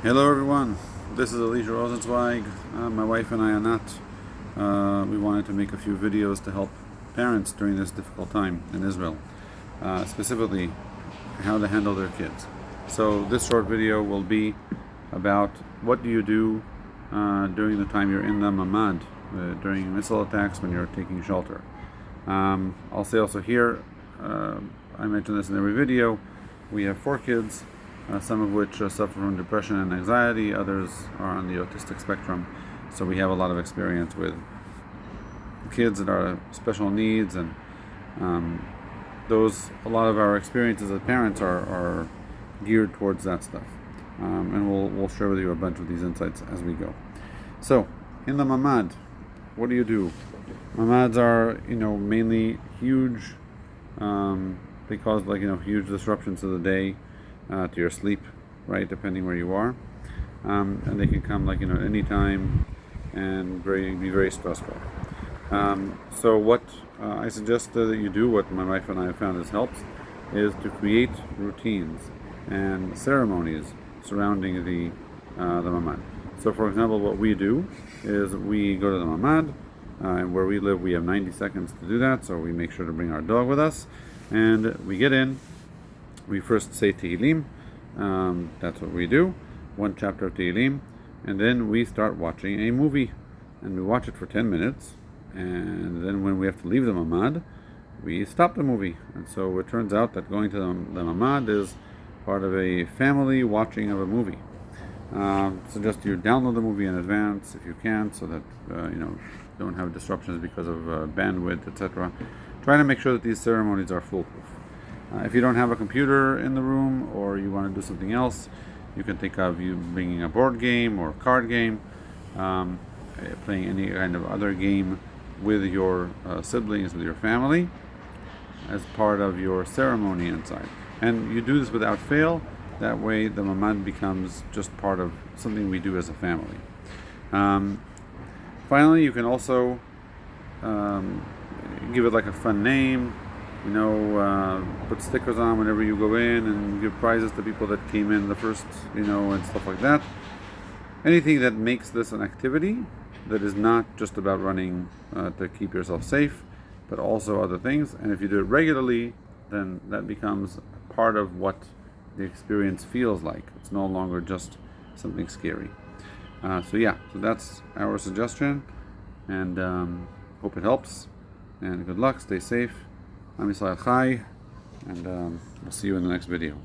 Hello everyone, this is Alicia Rosenzweig. My wife and I are not. We wanted to make a few videos to help parents during this difficult time in Israel, specifically how to handle their kids. So this short video will be about what do you do during the time you're in the mamad, during missile attacks when you're taking shelter. I'll say also here, I mention this in every video, we have 4 kids. Some of which suffer from depression and anxiety, others are on the autistic spectrum. So we have a lot of experience with kids that are special needs, and a lot of our experiences as parents are geared towards that stuff. And we'll share with you a bunch of these insights as we go. So, in the mamad, what do you do? Mamads are, mainly huge. They cause huge disruptions to the day. To your sleep, right, depending where you are, and they can come any time and be very stressful. So what I suggest that you do, what my wife and I have found helps, is to create routines and ceremonies surrounding the mamad. So for example, what we do is we go to the mamad, and where we live we have 90 seconds to do that, so we make sure to bring our dog with us, and we get in. We first say Tehillim, that's what we do, 1 chapter of Tehillim, and then we start watching a movie, and we watch it for 10 minutes, and then when we have to leave the mamad, we stop the movie. And so it turns out that going to the mamad is part of a family watching of a movie. Suggest you download the movie in advance if you can, so that you don't have disruptions because of bandwidth, etc. Try to make sure that these ceremonies are foolproof. If you don't have a computer in the room, or you want to do something else, you can think of you bringing a board game or a card game, playing any kind of other game with your siblings, with your family, as part of your ceremony inside. And you do this without fail. That way the mamad becomes just part of something we do as a family. Finally, you can also give it a fun name. Put stickers on whenever you go in, and give prizes to people that came in the first, and stuff like that. Anything that makes this an activity that is not just about running to keep yourself safe, but also other things. And if you do it regularly, then that becomes part of what the experience feels like. It's no longer just something scary. So that's our suggestion, and hope it helps. And good luck, stay safe. I'm Israel Chai, and we'll see you in the next video.